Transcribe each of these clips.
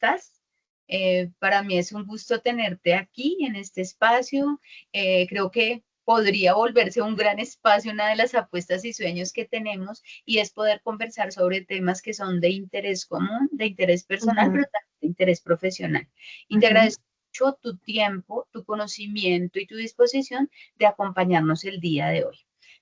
estás? Para mí es un gusto tenerte aquí en este espacio. Creo que podría volverse un gran espacio, una de las apuestas y sueños que tenemos, y es poder conversar sobre temas que son de interés común, de interés personal, Ujú, pero también de interés profesional. Y te ujú. agradezco mucho tu tiempo, tu conocimiento y tu disposición de acompañarnos el día de hoy.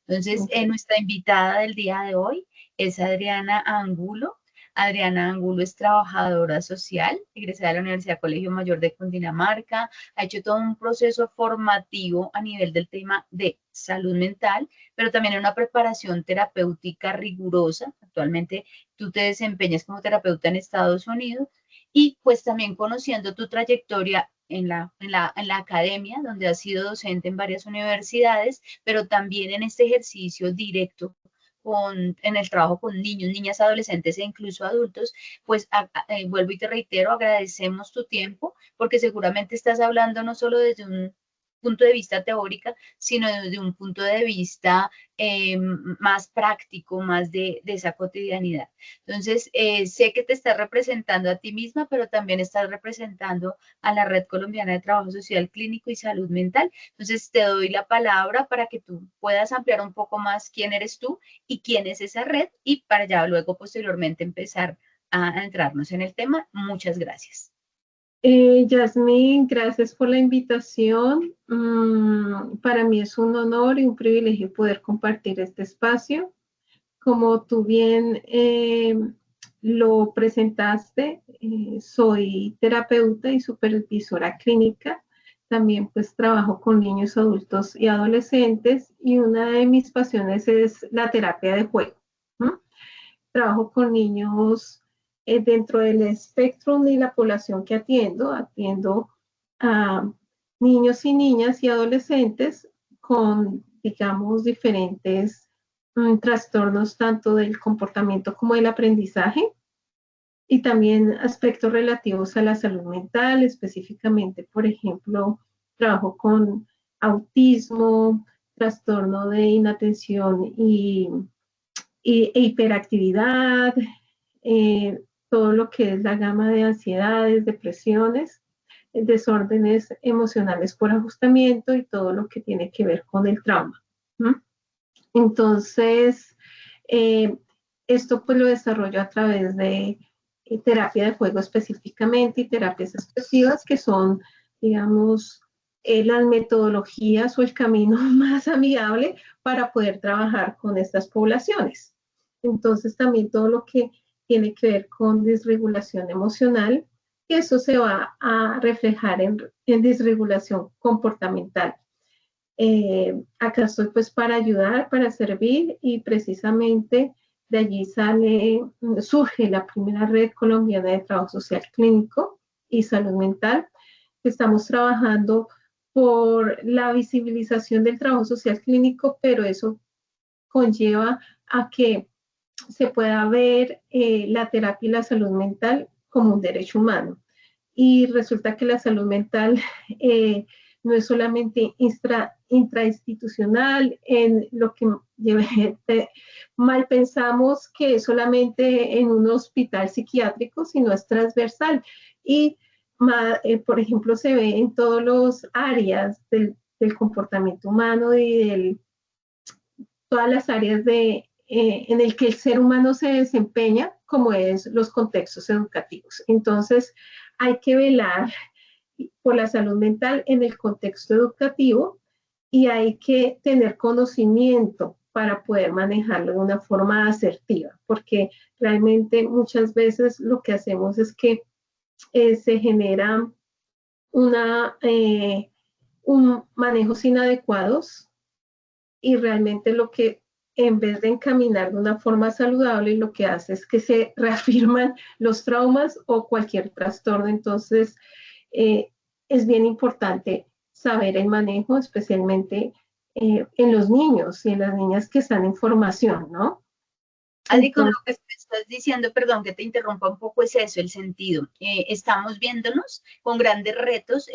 Entonces, Ok. nuestra invitada del día de hoy es Adriana Angulo. Adriana Angulo es trabajadora social, egresada de la Universidad Colegio Mayor de Cundinamarca, ha hecho todo un proceso formativo a nivel del tema de salud mental, pero también una preparación terapéutica rigurosa. Actualmente tú te desempeñas como terapeuta en Estados Unidos y pues también conociendo tu trayectoria en la academia, donde has sido docente en varias universidades, pero también en este ejercicio directo en el trabajo con niños, niñas, adolescentes e incluso adultos, pues vuelvo y te reitero, agradecemos tu tiempo porque seguramente estás hablando no solo desde un punto de vista teórica, sino desde un punto de vista más práctico, más de esa cotidianidad. Entonces, sé que te estás representando a ti misma, pero también estás representando a la Red Colombiana de Trabajo Social Clínico y Salud Mental. Entonces, te doy la palabra para que tú puedas ampliar un poco más quién eres tú y quién es esa red y para ya luego posteriormente empezar a entrarnos en el tema. Muchas gracias. Yasmín, gracias por la invitación. Para mí es un honor y un privilegio poder compartir este espacio. Como tú bien lo presentaste, soy terapeuta y supervisora clínica. También pues trabajo con niños, adultos y adolescentes y una de mis pasiones es la terapia de juego. ¿No? Trabajo con niños dentro del espectro de la población que atiendo a niños y niñas y adolescentes con, digamos, diferentes trastornos tanto del comportamiento como del aprendizaje y también aspectos relativos a la salud mental, específicamente, por ejemplo, trabajo con autismo, trastorno de inatención e hiperactividad, todo lo que es la gama de ansiedades, depresiones, desórdenes emocionales por ajustamiento y todo lo que tiene que ver con el trauma. ¿No? Entonces, eh, esto pues lo desarrollo a través de terapia de juego específicamente y terapias expresivas que son, digamos, las metodologías o el camino más amigable para poder trabajar con estas poblaciones. Entonces, también todo lo que tiene que ver con disregulación emocional, que eso se va a reflejar en disregulación comportamental. Acá estoy pues para ayudar, para servir y precisamente de allí surge la primera red colombiana de trabajo social clínico y salud mental. Estamos trabajando por la visibilización del trabajo social clínico, pero eso conlleva a que se pueda ver la terapia y la salud mental como un derecho humano. Y resulta que la salud mental no es solamente intrainstitucional, en lo que mal pensamos que es solamente en un hospital psiquiátrico, sino es transversal. Y, por ejemplo, se ve en todas las áreas del comportamiento humano y todas las áreas en el que el ser humano se desempeña, como es los contextos educativos. Entonces, hay que velar por la salud mental en el contexto educativo y hay que tener conocimiento para poder manejarlo de una forma asertiva, porque realmente muchas veces lo que hacemos es que se genera un manejos inadecuados y realmente lo que en vez de encaminar de una forma saludable, lo que hace es que se reafirman los traumas o cualquier trastorno. Entonces, eh, es bien importante saber el manejo, especialmente en los niños y en las niñas que están en formación, ¿no? Adri, con lo Entonces, que estás diciendo, perdón que te interrumpa un poco, es eso, el sentido. Estamos viéndonos con grandes retos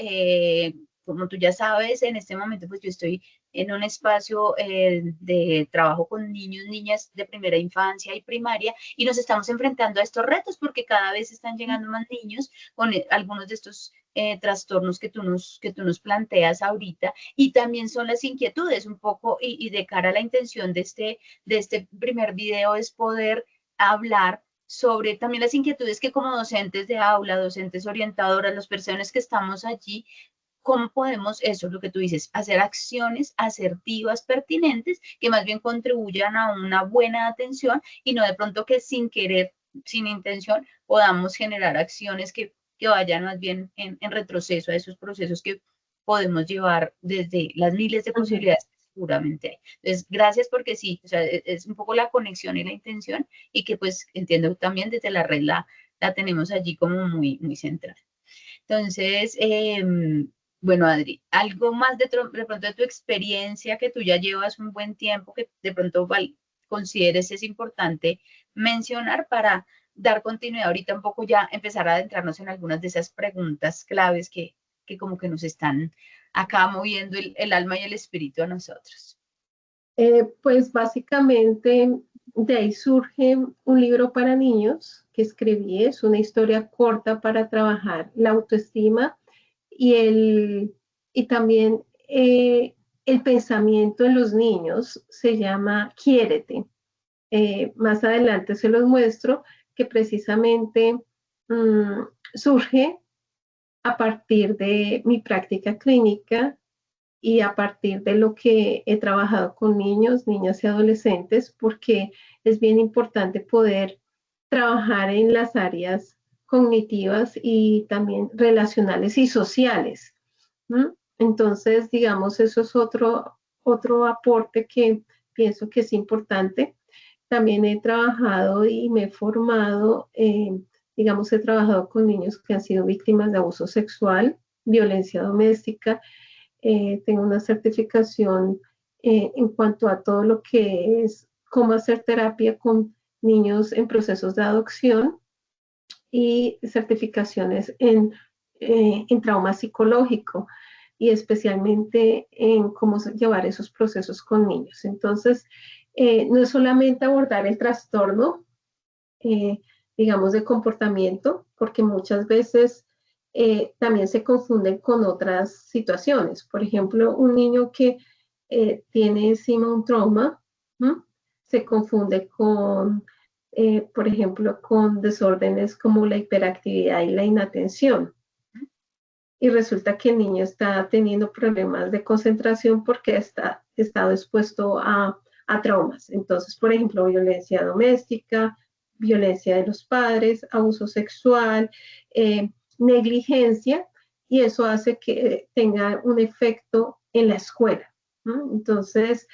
como tú ya sabes, en este momento pues yo estoy en un espacio de trabajo con niños, niñas de primera infancia y primaria, y nos estamos enfrentando a estos retos porque cada vez están llegando más niños con algunos de estos trastornos que tú nos planteas ahorita, y también son las inquietudes un poco, y de cara a la intención de este primer video es poder hablar sobre también las inquietudes que como docentes de aula, docentes orientadoras, las personas que estamos allí, cómo podemos, eso es lo que tú dices, hacer acciones asertivas, pertinentes, que más bien contribuyan a una buena atención y no de pronto que sin querer, sin intención, podamos generar acciones que vayan más bien en retroceso a esos procesos que podemos llevar desde las miles de Ujú. posibilidades que seguramente hay. Entonces, gracias porque sí, o sea, es un poco la conexión y la intención, y que pues entiendo también desde la red la tenemos allí como muy, muy central. Entonces, bueno, Adri, algo más de pronto de tu experiencia, que tú ya llevas un buen tiempo, que de pronto consideres es importante mencionar para dar continuidad ahorita un poco, ya empezar a adentrarnos en algunas de esas preguntas claves que como que nos están acá moviendo el alma y el espíritu a nosotros. Pues básicamente de ahí surge un libro para niños que escribí, es una historia corta para trabajar la autoestima y, y también el pensamiento en los niños, se llama Quiérete. Más adelante se los muestro, que precisamente mmm, surge a partir de mi práctica clínica y a partir de lo que he trabajado con niños, niñas y adolescentes, porque es bien importante poder trabajar en las áreas cognitivas y también relacionales y sociales. ¿Mm? Entonces, digamos, eso es otro aporte que pienso que es importante. También he trabajado y me he formado, digamos, he trabajado con niños que han sido víctimas de abuso sexual, violencia doméstica. Tengo una certificación en cuanto a todo lo que es cómo hacer terapia con niños en procesos de adopción y certificaciones en trauma psicológico y especialmente en cómo llevar esos procesos con niños. Entonces, no es solamente abordar el trastorno, eh, digamos, de comportamiento, porque muchas veces también se confunden con otras situaciones. Por ejemplo, un niño que tiene encima un trauma, ¿m? Se confunde con, por ejemplo, con desórdenes como la hiperactividad y la inatención. Y resulta que el niño está teniendo problemas de concentración porque está estado expuesto a traumas. Entonces, por ejemplo, violencia doméstica, violencia de los padres, abuso sexual, negligencia, y eso hace que tenga un efecto en la escuela, ¿no? Entonces,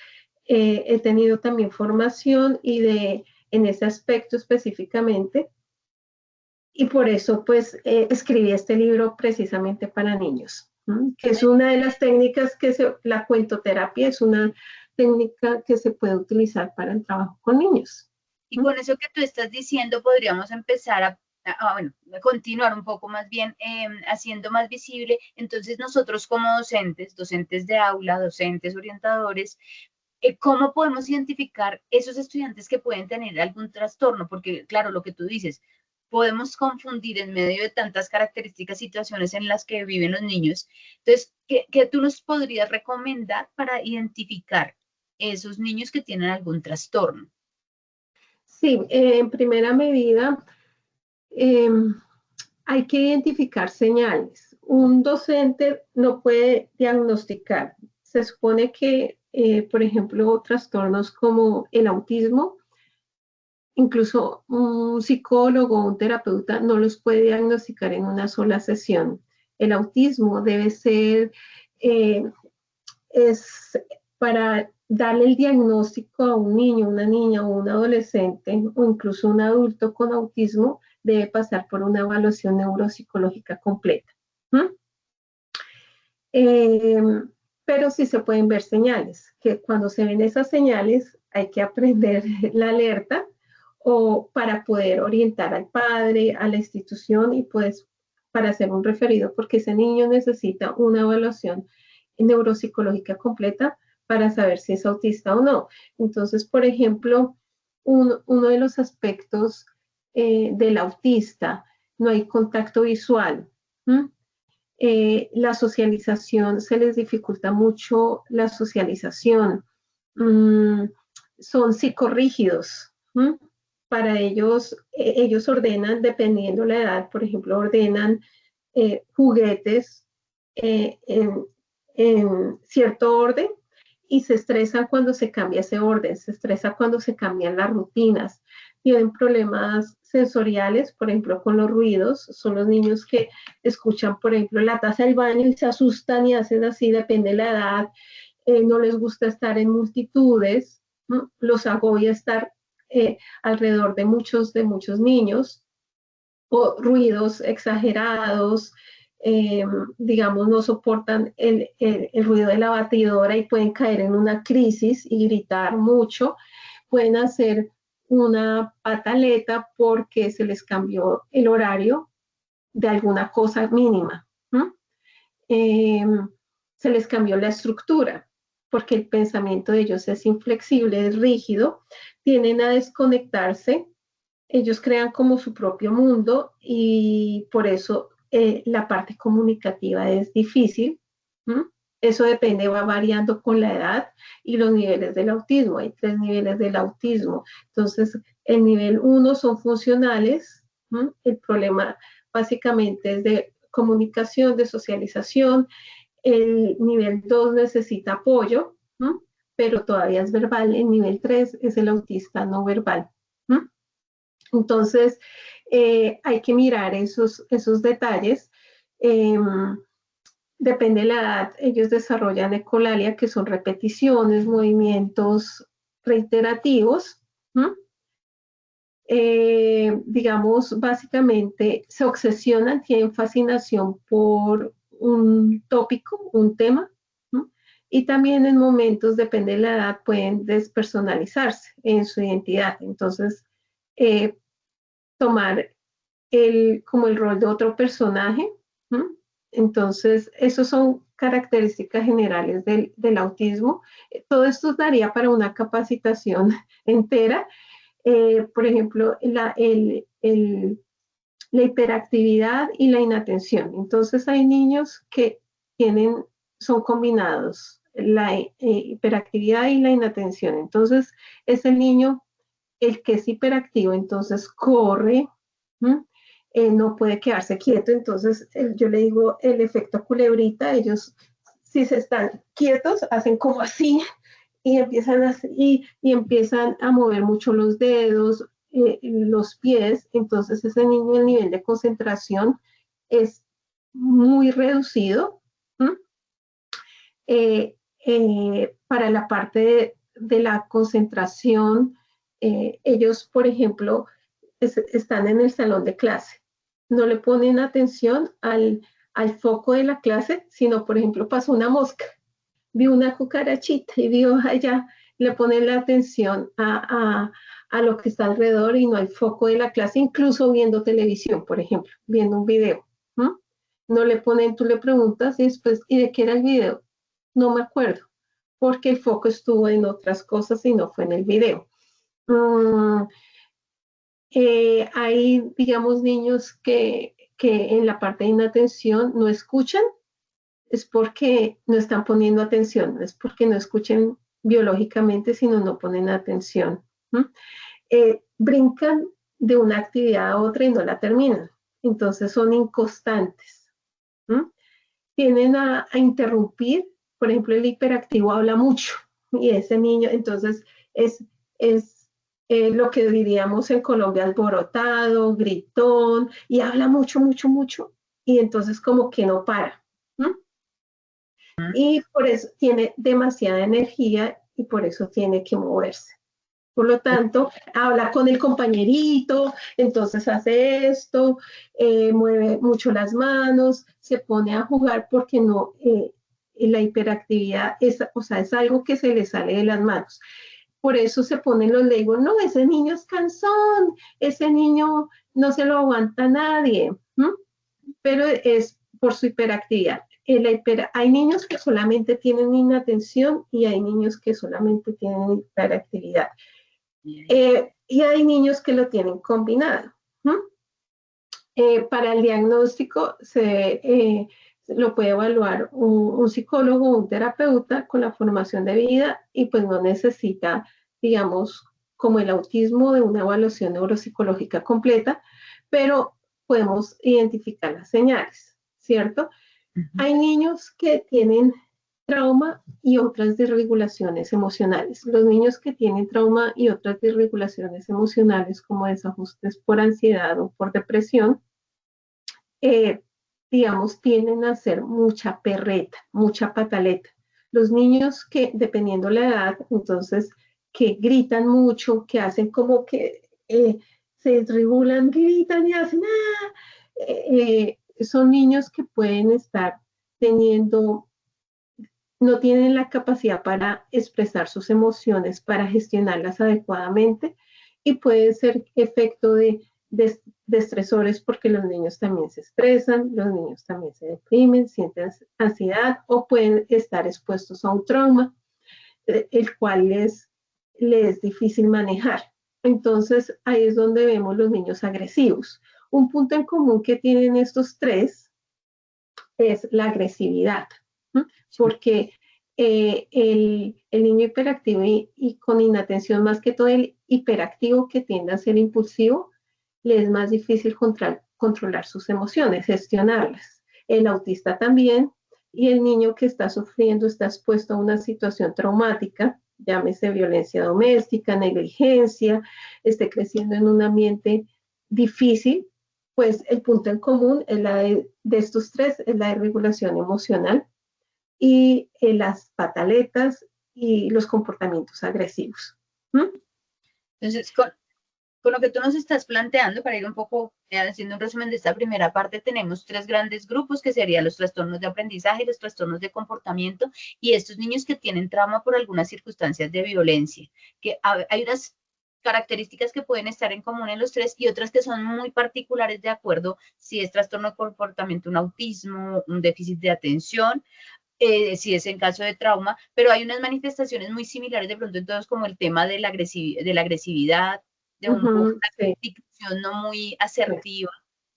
he tenido también formación en ese aspecto específicamente, y por eso pues escribí este libro precisamente para niños, ¿no? Que es una de las técnicas la cuentoterapia es una técnica que se puede utilizar para el trabajo con niños. Y ¿No? con eso que tú estás diciendo, podríamos empezar bueno, a continuar un poco más bien, haciendo más visible. Entonces, nosotros como docentes, docentes de aula, docentes, orientadores, ¿cómo podemos identificar esos estudiantes que pueden tener algún trastorno? Porque, claro, lo que tú dices, podemos confundir en medio de tantas características, situaciones en las que viven los niños. Entonces, ¿qué tú nos podrías recomendar para identificar esos niños que tienen algún trastorno? Sí, en primera medida eh, hay que identificar señales. Un docente no puede diagnosticar. Se supone que, por ejemplo, trastornos como el autismo, incluso un psicólogo o un terapeuta no los puede diagnosticar en una sola sesión. El autismo debe ser, eh, es para darle el diagnóstico a un niño, una niña o un adolescente o incluso un adulto con autismo, debe pasar por una evaluación neuropsicológica completa. ¿Mm? Eh, pero sí se pueden ver señales, que cuando se ven esas señales hay que aprender la alerta o para poder orientar al padre, a la institución y pues para hacer un referido, porque ese niño necesita una evaluación neuropsicológica completa para saber si es autista o no. Entonces, por ejemplo, uno de los aspectos del autista, no hay contacto visual. La socialización, se les dificulta mucho la socialización. Son psicorrígidos. Para ellos, ellos ordenan, dependiendo la edad, por ejemplo, ordenan juguetes en cierto orden y se estresan cuando se cambia ese orden, se estresa cuando se cambian las rutinas. Tienen problemas sensoriales, por ejemplo, con los ruidos. Son los niños que escuchan, por ejemplo, la taza del baño y se asustan y hacen así, depende de la edad. No les gusta estar en multitudes, ¿no? Los agobia estar alrededor de muchos niños, o ruidos exagerados, digamos, no soportan el ruido de la batidora y pueden caer en una crisis y gritar mucho. Pueden hacer una pataleta porque se les cambió el horario de alguna cosa mínima. Se les cambió la estructura porque el pensamiento de ellos es inflexible, es rígido, tienden a desconectarse. Ellos crean como su propio mundo y por eso la parte comunicativa es difícil. Eso depende, va variando con la edad y los niveles del autismo. Hay 3 niveles del autismo. Entonces, el nivel 1 son funcionales. El problema básicamente es de comunicación, de socialización. El nivel 2 necesita apoyo, pero todavía es verbal. El nivel 3 es el autista no verbal. Entonces, hay que mirar esos detalles. Depende de la edad, ellos desarrollan ecolalia, que son repeticiones, movimientos reiterativos. Digamos, básicamente se obsesionan, tienen fascinación por un tópico, un tema, y también en momentos, depende de la edad, pueden despersonalizarse en su identidad. Entonces, tomar como el rol de otro personaje. Entonces, esas son características generales del autismo. Todo esto daría para una capacitación entera. Por ejemplo, la hiperactividad y la inatención. Entonces, hay niños que son combinados, la hiperactividad y la inatención. Entonces, ese niño, el que es hiperactivo, entonces corre, no puede quedarse quieto. Entonces, yo le digo el efecto culebrita. Ellos, si se están quietos, hacen como así y empiezan a mover mucho los dedos, los pies. Entonces, ese niño, el nivel de concentración es muy reducido. Para la parte de la concentración, ellos, por ejemplo, están en el salón de clase, no le ponen atención al foco de la clase, sino, por ejemplo, pasó una mosca, vio una cucarachita y vio allá, le ponen la atención a lo que está alrededor y no al foco de la clase, incluso viendo televisión, por ejemplo, viendo un video. No le ponen, tú le preguntas y después, ¿y de qué era el video? No me acuerdo, porque el foco estuvo en otras cosas y no fue en el video. Hay, digamos, niños que en la parte de inatención no escuchan, es porque no están poniendo atención, no es porque no escuchen biológicamente, sino no ponen atención. Brincan de una actividad a otra y no la terminan, entonces son inconstantes. Tienden a interrumpir. Por ejemplo, el hiperactivo habla mucho y ese niño, entonces, es lo que diríamos en Colombia, alborotado, gritón, y habla mucho, mucho, mucho, y entonces como que no para. Y por eso tiene demasiada energía y por eso tiene que moverse. Por lo tanto, habla con el compañerito, entonces hace esto, mueve mucho las manos, se pone a jugar porque no, la hiperactividad es algo que se le sale de las manos. Por eso se ponen los labels, no, ese niño es cansón, ese niño no se lo aguanta nadie. pero es por su hiperactividad. Hay niños que solamente tienen inatención y hay niños que solamente tienen hiperactividad. Y hay niños que lo tienen combinado. Para el diagnóstico lo puede evaluar un psicólogo o un terapeuta con la formación de vida y pues no necesita, digamos, como el autismo de una evaluación neuropsicológica completa, pero podemos identificar las señales, ¿cierto? Hay niños que tienen trauma y otras desregulaciones emocionales. Los niños que tienen trauma y otras desregulaciones emocionales como desajustes por ansiedad o por depresión, digamos, tienden a hacer mucha perreta, mucha pataleta. Los niños que, dependiendo la edad, entonces, que gritan mucho, que hacen como que se desregulan, gritan y hacen, son niños que pueden estar teniendo, no tienen la capacidad para expresar sus emociones, para gestionarlas adecuadamente y puede ser efecto de estresores porque los niños también se estresan, los niños también se deprimen, sienten ansiedad o pueden estar expuestos a un trauma, el cual les es difícil manejar. Entonces ahí es donde vemos los niños agresivos. Un punto en común que tienen estos tres es la agresividad, ¿no? Porque el niño hiperactivo y con inatención, más que todo el hiperactivo que tiende a ser impulsivo, le es más difícil controlar sus emociones, gestionarlas. El autista también, y el niño que está sufriendo, está expuesto a una situación traumática, llámese violencia doméstica, negligencia, esté creciendo en un ambiente difícil, pues el punto en común es de estos tres es la desregulación emocional y las pataletas y los comportamientos agresivos. Entonces, con lo que tú nos estás planteando, para ir un poco haciendo un resumen de esta primera parte, tenemos tres grandes grupos que serían los trastornos de aprendizaje, los trastornos de comportamiento y estos niños que tienen trauma por algunas circunstancias de violencia, que hay unas características que pueden estar en común en los tres y otras que son muy particulares de acuerdo si es trastorno de comportamiento, un autismo, un déficit de atención, si es en caso de trauma, pero hay unas manifestaciones muy similares de pronto en todos como el tema de la agresividad, de una institución no muy asertiva,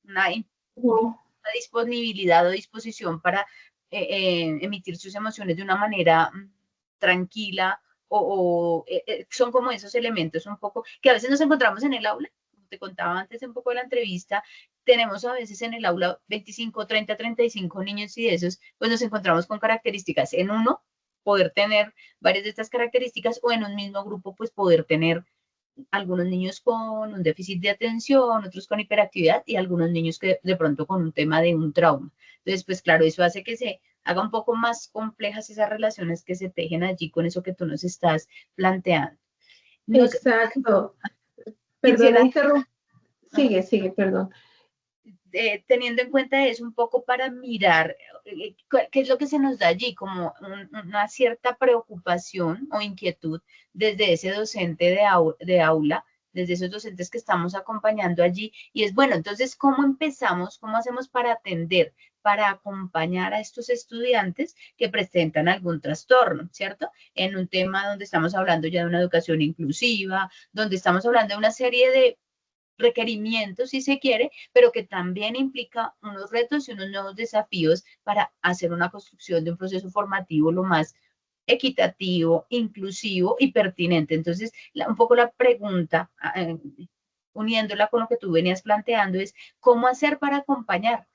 una disponibilidad o disposición para emitir sus emociones de una manera tranquila son como esos elementos un poco que a veces nos encontramos en el aula, como te contaba antes un poco de la entrevista, tenemos a veces en el aula 25, 30, 35 niños y de esos, pues nos encontramos con características en uno, poder tener varias de estas características o en un mismo grupo, pues poder tener algunos niños con un déficit de atención, otros con hiperactividad y algunos niños que de pronto con un tema de un trauma. Entonces, pues claro, eso hace que se haga un poco más complejas esas relaciones que se tejen allí con eso que tú nos estás planteando. Exacto. Perdona, interrumpo. Sigue, perdón. Teniendo en cuenta eso un poco para mirar qué es lo que se nos da allí, como una cierta preocupación o inquietud desde ese docente de aula, desde esos docentes que estamos acompañando allí. Y es bueno, entonces, ¿cómo empezamos? ¿Cómo hacemos para atender, para acompañar a estos estudiantes que presentan algún trastorno, ¿cierto? En un tema donde estamos hablando ya de una educación inclusiva, donde estamos hablando de una serie de requerimientos, si se quiere, pero que también implica unos retos y unos nuevos desafíos para hacer una construcción de un proceso formativo lo más equitativo, inclusivo y pertinente. Entonces, un poco la pregunta, uniéndola con lo que tú venías planteando, es cómo hacer para acompañar.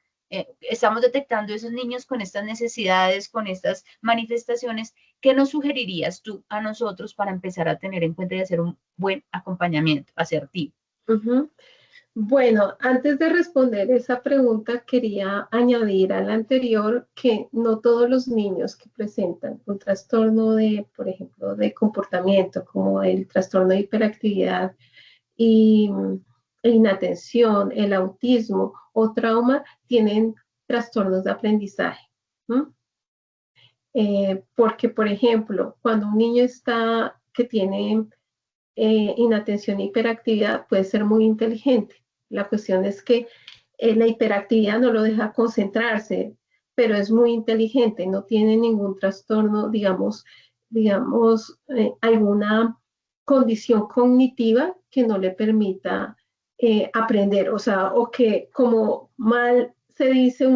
Estamos detectando esos niños con estas necesidades, con estas manifestaciones. ¿Qué nos sugerirías tú a nosotros para empezar a tener en cuenta y hacer un buen acompañamiento asertivo? Bueno, antes de responder esa pregunta, quería añadir a la anterior que no todos los niños que presentan un trastorno de, por ejemplo, de comportamiento, como el trastorno de hiperactividad y inatención, el autismo o trauma, tienen trastornos de aprendizaje. Porque, por ejemplo, cuando un niño que tiene inatención e hiperactividad puede ser muy inteligente. La cuestión es que la hiperactividad no lo deja concentrarse, pero es muy inteligente, no tiene ningún trastorno, digamos, alguna condición cognitiva que no le permita aprender, o sea, o que como mal se dice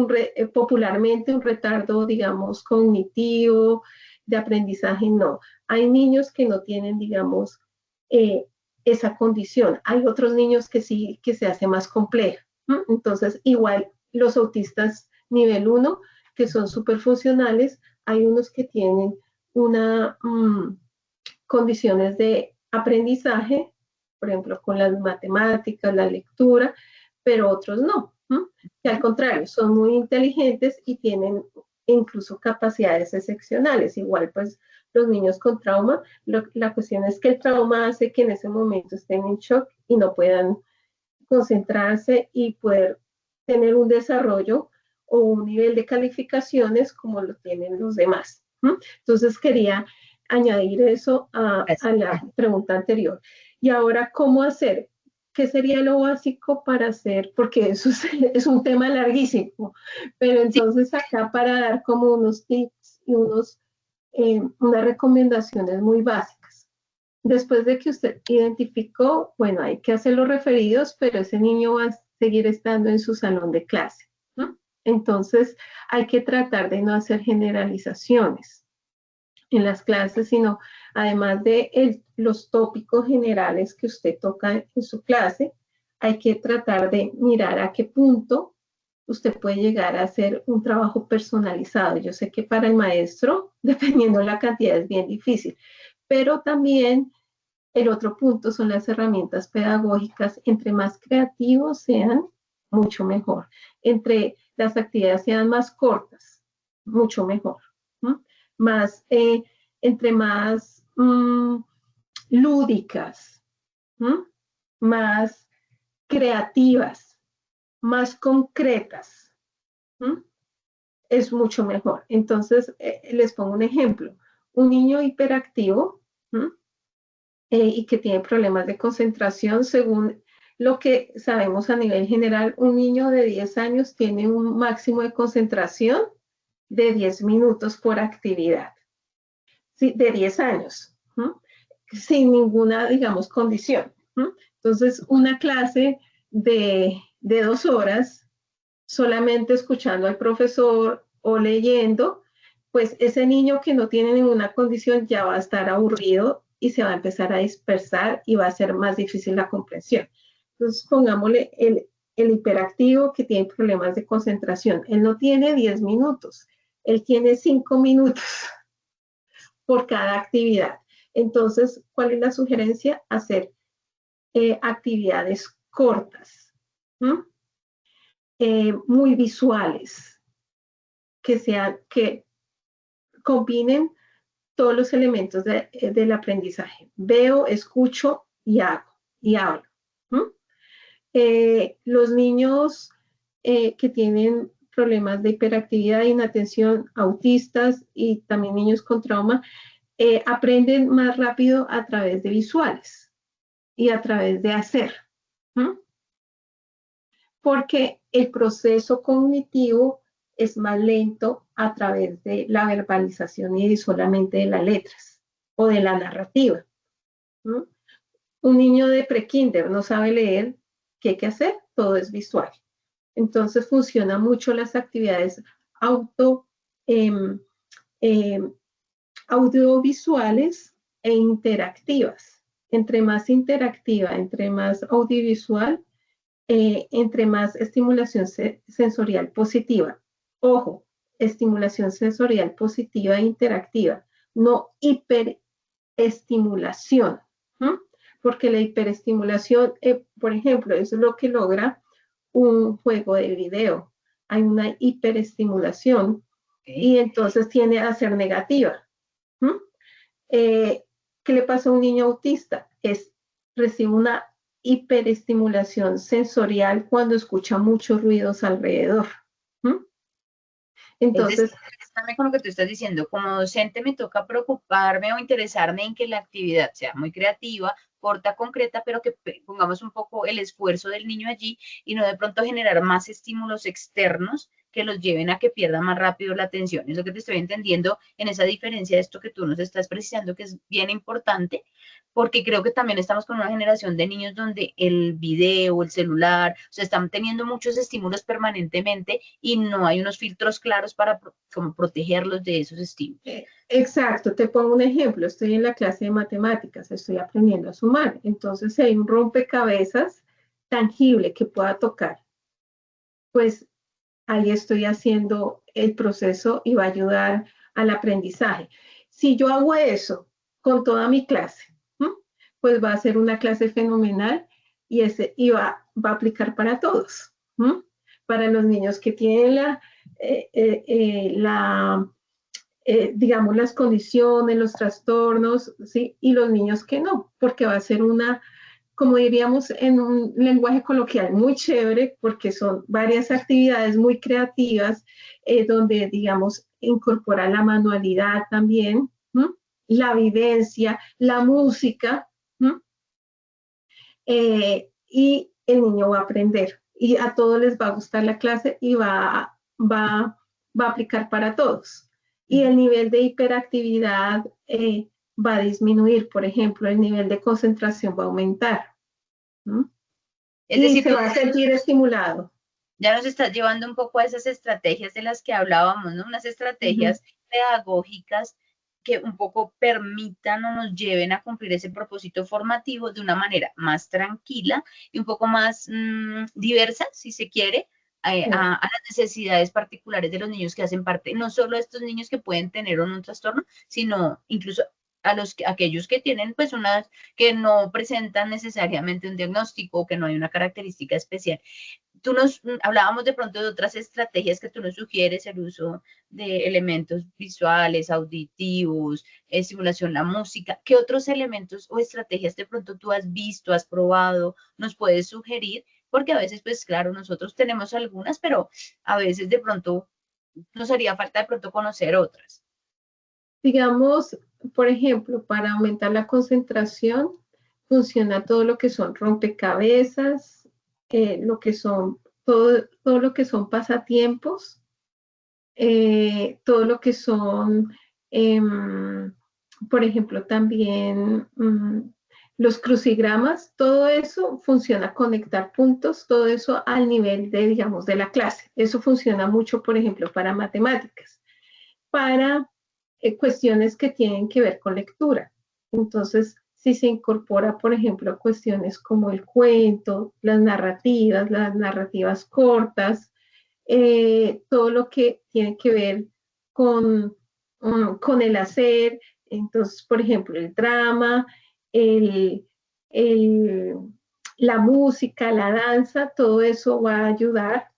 popularmente un retardo, digamos, cognitivo, de aprendizaje, no. Hay niños que no tienen, digamos, esa condición. Hay otros niños que sí, que se hace más compleja. Entonces, igual los autistas nivel 1, que son superfuncionales, hay unos que tienen una condiciones de aprendizaje, por ejemplo, con las matemáticas, la lectura, pero otros no, que al contrario, son muy inteligentes y tienen incluso capacidades excepcionales. Igual, pues, los niños con trauma, la cuestión es que el trauma hace que en ese momento estén en shock y no puedan concentrarse y poder tener un desarrollo o un nivel de calificaciones como lo tienen los demás. Entonces quería añadir eso a la pregunta anterior. Y ahora, ¿cómo hacer? ¿Qué sería lo básico para hacer? Porque eso es un tema larguísimo, pero entonces acá para dar como unos tips y unas recomendaciones muy básicas. Después de que usted identificó, bueno, hay que hacer los referidos, pero ese niño va a seguir estando en su salón de clase, ¿no? Entonces, hay que tratar de no hacer generalizaciones en las clases, sino además de los tópicos generales que usted toca en su clase, hay que tratar de mirar a qué punto usted puede llegar a hacer un trabajo personalizado. Yo sé que para el maestro, dependiendo de la cantidad, es bien difícil, pero también el otro punto son las herramientas pedagógicas. Entre más creativos sean, mucho mejor. Entre las actividades sean más cortas, mucho mejor. Más, entre más lúdicas, más creativas, más concretas, es mucho mejor. Entonces, les pongo un ejemplo. Un niño hiperactivo, y que tiene problemas de concentración, según lo que sabemos a nivel general, un niño de 10 años tiene un máximo de concentración de 10 minutos por actividad. Sí, de 10 años, sin ninguna, digamos, condición. Entonces, una clase de 2 horas, solamente escuchando al profesor o leyendo, pues ese niño que no tiene ninguna condición ya va a estar aburrido y se va a empezar a dispersar y va a ser más difícil la comprensión. Entonces, pongámosle el hiperactivo que tiene problemas de concentración. Él no tiene 10 minutos, él tiene 5 minutos por cada actividad. Entonces, ¿cuál es la sugerencia? Hacer actividades cortas, muy visuales, que combinen todos los elementos del aprendizaje. Veo, escucho y hago, y hablo. Los niños que tienen problemas de hiperactividad e inatención, autistas y también niños con trauma, aprenden más rápido a través de visuales y a través de hacer. Porque el proceso cognitivo es más lento a través de la verbalización y solamente de las letras o de la narrativa. Un niño de prekinder no sabe leer, ¿qué hay que hacer? Todo es visual. Entonces funciona mucho las actividades audiovisuales e interactivas. Entre más interactiva, entre más audiovisual, entre más estimulación sensorial positiva. Ojo, estimulación sensorial positiva e interactiva, no hiperestimulación, porque la hiperestimulación, por ejemplo, eso es lo que logra un juego de video. Hay una hiperestimulación y entonces tiende a ser negativa. ¿Qué le pasa a un niño autista? Recibe una hiperestimulación sensorial cuando escucha muchos ruidos alrededor. Entonces, con lo que tú estás diciendo, como docente me toca preocuparme o interesarme en que la actividad sea muy creativa, corta, concreta, pero que pongamos un poco el esfuerzo del niño allí y no de pronto generar más estímulos externos que los lleven a que pierda más rápido la atención. Es lo que te estoy entendiendo en esa diferencia de esto que tú nos estás precisando, que es bien importante, porque creo que también estamos con una generación de niños donde el video, el celular, o sea, están teniendo muchos estímulos permanentemente y no hay unos filtros claros para como protegerlos de esos estímulos. Exacto, te pongo un ejemplo, estoy en la clase de matemáticas, estoy aprendiendo a sumar, entonces si hay un rompecabezas tangible que pueda tocar, pues ahí estoy haciendo el proceso y va a ayudar al aprendizaje. Si yo hago eso con toda mi clase, pues va a ser una clase fenomenal y va a aplicar para todos. Para los niños que tienen digamos, las condiciones, los trastornos, ¿sí? Y los niños que no, porque va a ser una, como diríamos en un lenguaje coloquial, muy chévere, porque son varias actividades muy creativas, donde, digamos, incorpora la manualidad también, la vivencia, la música, y el niño va a aprender, y a todos les va a gustar la clase y va a aplicar para todos. Y el nivel de hiperactividad va a disminuir, por ejemplo, el nivel de concentración va a aumentar. Es Y decir, se va a sentir estimulado. Ya nos estás llevando un poco a esas estrategias de las que hablábamos, ¿no? Unas estrategias pedagógicas que un poco permitan o nos lleven a cumplir ese propósito formativo de una manera más tranquila y un poco más diversa, si se quiere, a las necesidades particulares de los niños que hacen parte, no solo a estos niños que pueden tener un trastorno, sino incluso aquellos que tienen pues unas, que no presentan necesariamente un diagnóstico, que no hay una característica especial. Tú nos hablábamos de pronto de otras estrategias que tú nos sugieres, el uso de elementos visuales, auditivos, estimulación, la música. ¿Qué otros elementos o estrategias de pronto tú has visto, has probado, nos puedes sugerir? Porque a veces, pues claro, nosotros tenemos algunas, pero a veces de pronto nos haría falta de pronto conocer otras. Digamos, por ejemplo, para aumentar la concentración, funciona todo lo que son rompecabezas, lo que son, todo lo que son pasatiempos, todo lo que son, por ejemplo, también los crucigramas, todo eso funciona, conectar puntos, todo eso al nivel de, digamos, de la clase. Eso funciona mucho, por ejemplo, para matemáticas. Para cuestiones que tienen que ver con lectura. Entonces, si se incorpora, por ejemplo, cuestiones como el cuento, las narrativas cortas, todo lo que tiene que ver con el hacer, entonces, por ejemplo, el drama, el, el, la música, la danza, todo eso va a ayudar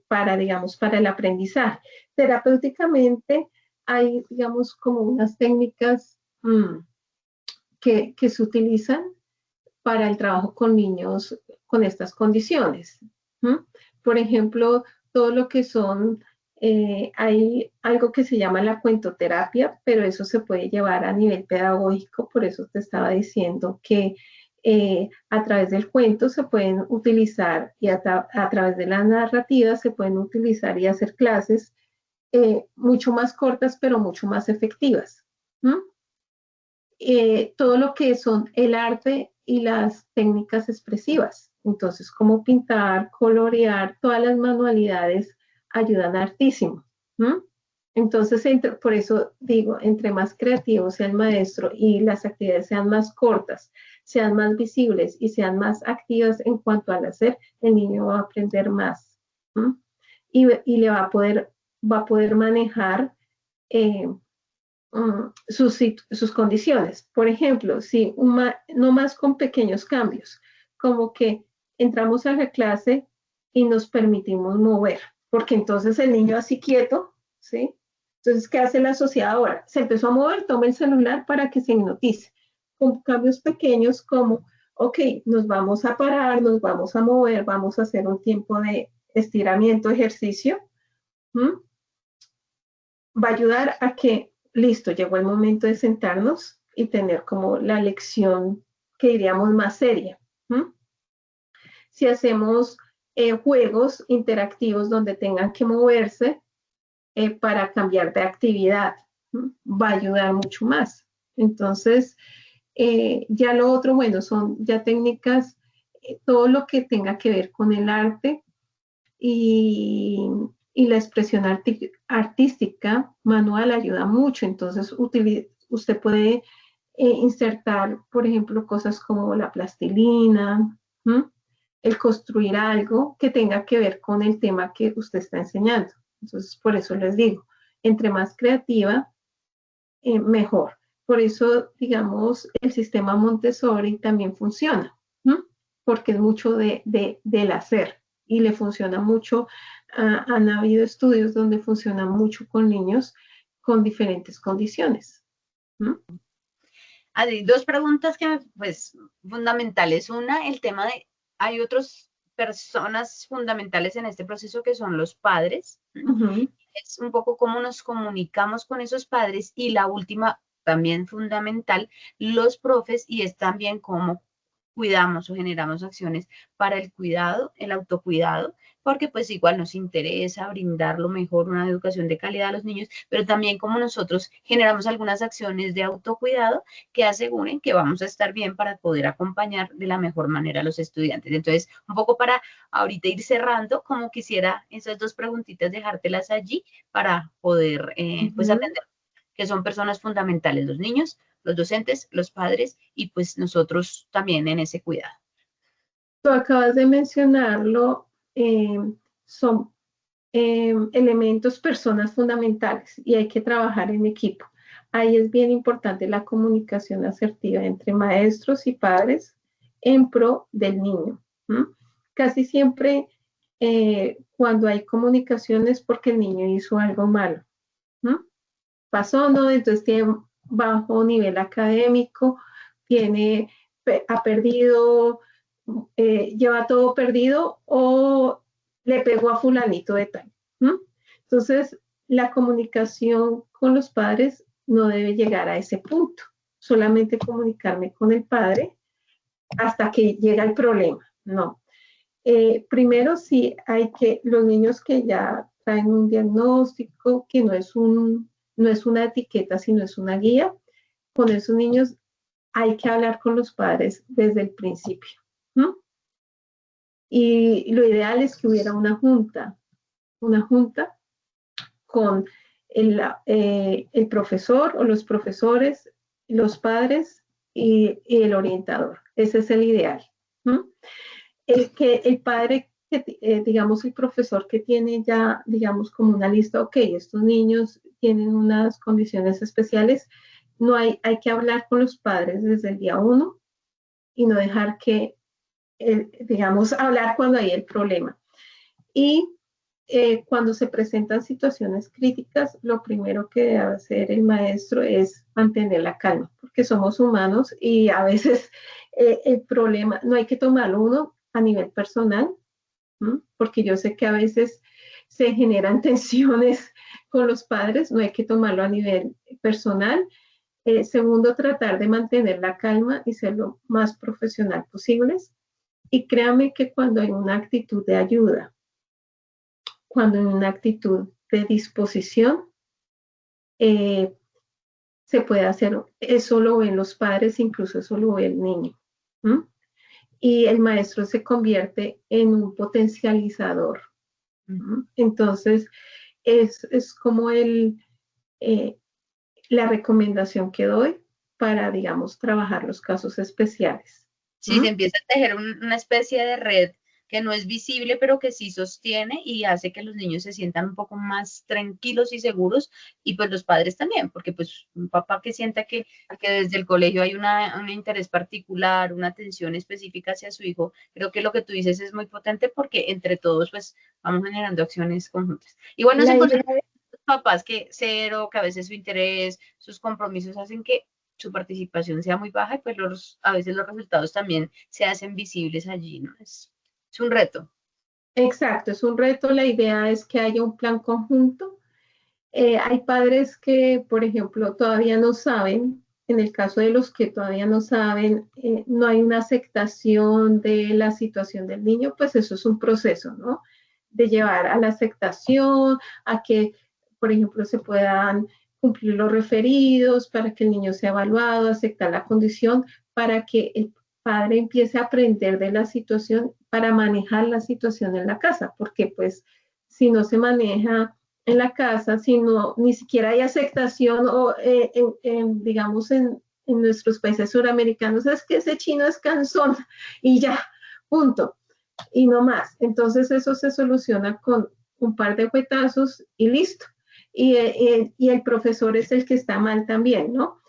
para, digamos, para el aprendizaje. Terapéuticamente hay, digamos, como unas técnicas que se utilizan para el trabajo con niños con estas condiciones. Por ejemplo, todo lo que son, hay algo que se llama la cuentoterapia, pero eso se puede llevar a nivel pedagógico, por eso te estaba diciendo que a través del cuento se pueden utilizar y a través de la narrativa se pueden utilizar y hacer clases mucho más cortas, pero mucho más efectivas. Todo lo que son el arte y las técnicas expresivas. Entonces, como pintar, colorear, todas las manualidades ayudan hartísimo. Entonces, por eso digo, entre más creativo sea el maestro y las actividades sean más cortas, sean más visibles y sean más activas en cuanto al hacer, el niño va a aprender más. Y le va a poder manejar sus condiciones. Por ejemplo, si no más con pequeños cambios, como que entramos a la clase y nos permitimos mover, porque entonces el niño así quieto, ¿sí? Entonces, ¿qué hace la sociedad ahora? Se empezó a mover, toma el celular para que se hipnotice. Con cambios pequeños como, ok, nos vamos a parar, nos vamos a mover, vamos a hacer un tiempo de estiramiento, ejercicio, va a ayudar a que listo, llegó el momento de sentarnos y tener como la lección que diríamos más seria. ¿Mm? Si hacemos juegos interactivos donde tengan que moverse para cambiar de actividad, ¿Mm? Va a ayudar mucho más. Entonces, ya lo otro, bueno, son ya técnicas, todo lo que tenga que ver con el arte y la expresión artística manual ayuda mucho. Entonces, usted puede insertar, por ejemplo, cosas como la plastilina, ¿m? El construir algo que tenga que ver con el tema que usted está enseñando. Entonces, por eso les digo, entre más creativa, mejor. Por eso, digamos, el sistema Montessori también funciona, ¿m? Porque es mucho del hacer y le funciona mucho. Han habido estudios donde funciona mucho con niños con diferentes condiciones. ¿M? Hay dos preguntas que, pues, fundamentales. Una, el tema de, hay otras personas fundamentales en este proceso que son los padres. Uh -huh. Es un poco cómo nos comunicamos con esos padres y la última, también fundamental, los profes, y es también cómo cuidamos o generamos acciones para el cuidado, el autocuidado, porque pues igual nos interesa brindar lo mejor, una educación de calidad a los niños, pero también como nosotros generamos algunas acciones de autocuidado que aseguren que vamos a estar bien para poder acompañar de la mejor manera a los estudiantes. Entonces, un poco para ahorita ir cerrando, como quisiera esas dos preguntitas dejártelas allí para poder pues atender, que son personas fundamentales, los niños, los docentes, los padres y pues nosotros también en ese cuidado. Tú acabas de mencionarlo, son elementos, personas fundamentales y hay que trabajar en equipo. Ahí es bien importante la comunicación asertiva entre maestros y padres en pro del niño. ¿Mm? Casi siempre cuando hay comunicación es porque el niño hizo algo malo. ¿Mm? Pasó, ¿no? Entonces tiene bajo nivel académico, ha perdido, lleva todo perdido o le pegó a fulanito de tal. ¿No? Entonces, la comunicación con los padres no debe llegar a ese punto. Solamente comunicarme con el padre hasta que llega el problema. No. Primero, sí hay que, los niños que ya traen un diagnóstico, que no es una etiqueta, sino es una guía, con esos niños hay que hablar con los padres desde el principio. ¿No? Y lo ideal es que hubiera una junta con el profesor o los profesores, los padres y el orientador. Ese es el ideal. ¿No? El padre, digamos, el profesor que tiene ya, digamos, como una lista, ok, estos niños tienen unas condiciones especiales, no hay que hablar con los padres desde el día 1 y no dejar que, digamos, hablar cuando hay el problema. Y cuando se presentan situaciones críticas, lo primero que debe hacer el maestro es mantener la calma, porque somos humanos y a veces el problema no hay que tomarlo uno a nivel personal, ¿m? Porque yo sé que a veces se generan tensiones con los padres, no hay que tomarlo a nivel personal. Segundo, tratar de mantener la calma y ser lo más profesional posibles. Y créame que cuando hay una actitud de ayuda, cuando hay una actitud de disposición, se puede hacer, eso lo ven los padres, incluso eso lo ve el niño. ¿M? Y el maestro se convierte en un potencializador. ¿M? Entonces, es como la recomendación que doy para, digamos, trabajar los casos especiales. Sí, se empieza a tejer una especie de red que no es visible, pero que sí sostiene y hace que los niños se sientan un poco más tranquilos y seguros, y pues los padres también, porque pues un papá que sienta que desde el colegio hay un interés particular, una atención específica hacia su hijo, creo que lo que tú dices es muy potente porque entre todos pues vamos generando acciones conjuntas. Igual nos encontramos papás que cero, que a veces su interés, sus compromisos hacen que su participación sea muy baja y pues a veces los resultados también se hacen visibles allí, ¿no? Es un reto. Exacto, es un reto. La idea es que haya un plan conjunto. Hay padres que, por ejemplo, todavía no saben en el caso de los que todavía no saben, no hay una aceptación de la situación del niño, pues eso es un proceso, ¿no? De llevar a la aceptación, a que, por ejemplo, se puedan cumplir los referidos para que el niño sea evaluado, aceptar la condición, para que el padre empiece a aprender de la situación para manejar la situación en la casa, porque pues si no se maneja en la casa, si no, ni siquiera hay aceptación o digamos en nuestros países suramericanos, es que ese chino es cansón y ya, punto, y no más. Entonces eso se soluciona con un par de juetazos y listo. Y el profesor es el que está mal también, ¿no?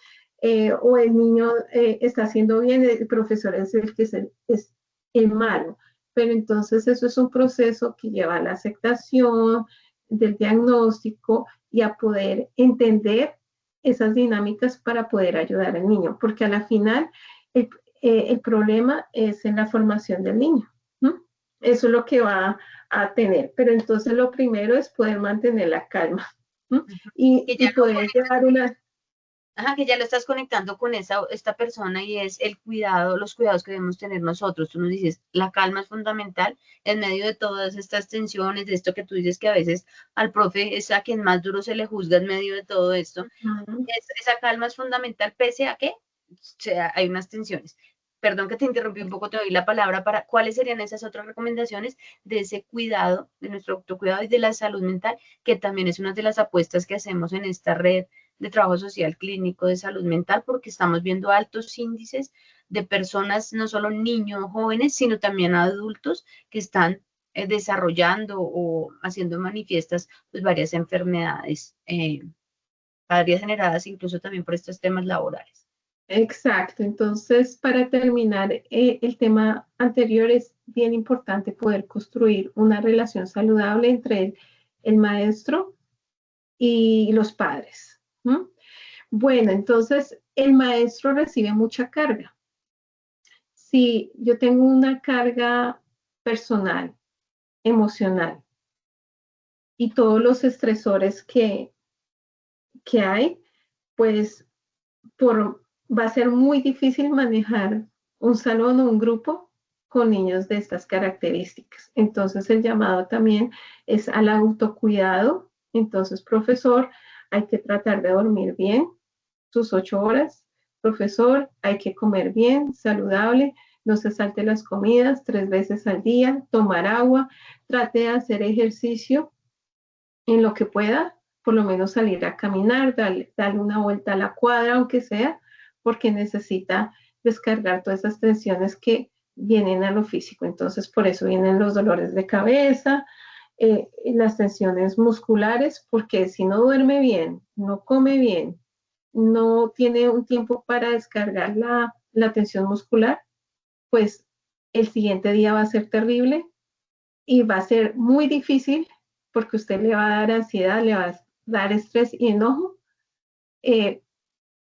O el niño está haciendo bien, el profesor es el que es el malo. Pero entonces eso es un proceso que lleva a la aceptación del diagnóstico y a poder entender esas dinámicas para poder ayudar al niño, porque a la final el problema es en la formación del niño, ¿no? Eso es lo que va a tener, pero entonces lo primero es poder mantener la calma, ¿no? Ujú. Que Y ya lo poder llevar una... Ajá, que ya lo estás conectando con esta persona y es el cuidado, los cuidados que debemos tener nosotros. Tú nos dices, la calma es fundamental en medio de todas estas tensiones, de esto que tú dices que a veces al profe es a quien más duro se le juzga en medio de todo esto. Esa calma es fundamental pese a que hay unas tensiones. Perdón que te interrumpí un poco, te doy la palabra para cuáles serían esas otras recomendaciones de ese cuidado, de nuestro autocuidado y de la salud mental, que también es una de las apuestas que hacemos en esta red de trabajo social clínico de salud mental, porque estamos viendo altos índices de personas, no solo niños, jóvenes, sino también adultos que están desarrollando o haciendo manifiestas pues, varias enfermedades, varias generadas incluso también por estos temas laborales. Exacto, entonces para terminar el tema anterior es bien importante poder construir una relación saludable entre el maestro y los padres. ¿No? Bueno, entonces el maestro recibe mucha carga. Si yo tengo una carga personal, emocional y todos los estresores que hay, pues va a ser muy difícil manejar un salón o un grupo con niños de estas características. Entonces el llamado también es al autocuidado. Entonces, profesor, hay que tratar de dormir bien sus 8 horas. Profesor, hay que comer bien, saludable, no se salte las comidas 3 veces al día, tomar agua, trate de hacer ejercicio en lo que pueda, por lo menos salir a caminar, darle una vuelta a la cuadra, aunque sea, porque necesita descargar todas esas tensiones que vienen a lo físico. Entonces, por eso vienen los dolores de cabeza, las tensiones musculares, porque si no duerme bien, no come bien, no tiene un tiempo para descargar la tensión muscular, pues el siguiente día va a ser terrible y va a ser muy difícil porque usted le va a dar ansiedad, le va a dar estrés y enojo, eh,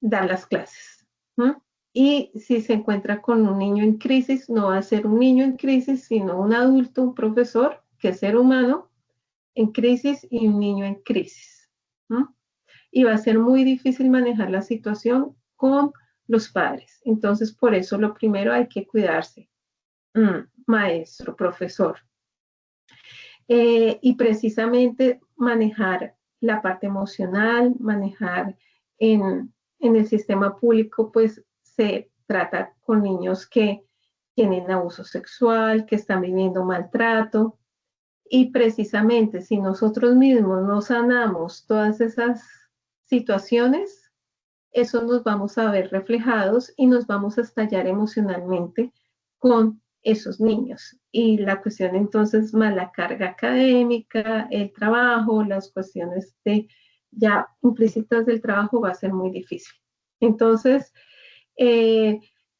dar las clases. ¿No? Y si se encuentra con un niño en crisis, no va a ser un niño en crisis, sino un adulto, un profesor, que es ser humano en crisis y un niño en crisis. ¿No? Y va a ser muy difícil manejar la situación con los padres. Entonces, por eso lo primero hay que cuidarse. Maestro, profesor, y precisamente manejar la parte emocional, manejar en el sistema público, pues se trata con niños que tienen abuso sexual, que están viviendo maltrato, y precisamente si nosotros mismos no sanamos todas esas situaciones, eso nos vamos a ver reflejados y nos vamos a estallar emocionalmente con esos niños. Y la cuestión entonces más la carga académica, el trabajo, las cuestiones de ya implícitas del trabajo va a ser muy difícil. Entonces,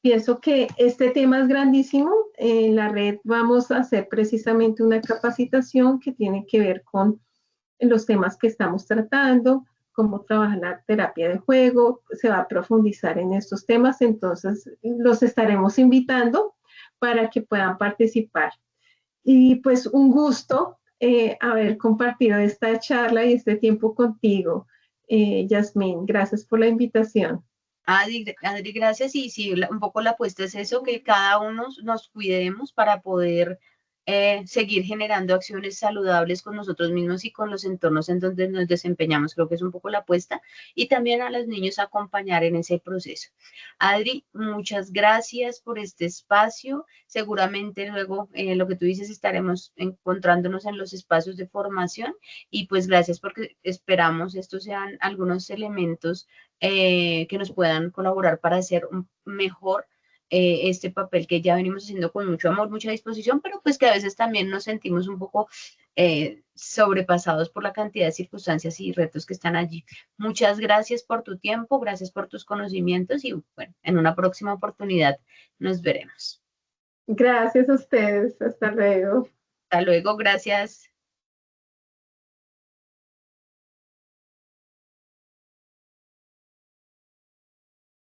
pienso que este tema es grandísimo. En la red vamos a hacer precisamente una capacitación que tiene que ver con los temas que estamos tratando, cómo trabajar la terapia de juego, se va a profundizar en estos temas, entonces los estaremos invitando para que puedan participar. Y pues un gusto haber compartido esta charla y este tiempo contigo, Yasmín. Gracias por la invitación. Adri, gracias. Y sí, un poco la apuesta es eso, que cada uno nos cuidemos para poder seguir generando acciones saludables con nosotros mismos y con los entornos en donde nos desempeñamos. Creo que es un poco la apuesta. Y también a los niños acompañar en ese proceso. Adri, muchas gracias por este espacio. Seguramente luego, lo que tú dices, estaremos encontrándonos en los espacios de formación. Y pues gracias porque esperamos estos sean algunos elementos que nos puedan colaborar para hacer un mejor este papel que ya venimos haciendo con mucho amor, mucha disposición, pero pues que a veces también nos sentimos un poco sobrepasados por la cantidad de circunstancias y retos que están allí. Muchas gracias por tu tiempo, gracias por tus conocimientos y bueno, en una próxima oportunidad nos veremos. Gracias a ustedes. Hasta luego. Hasta luego, gracias.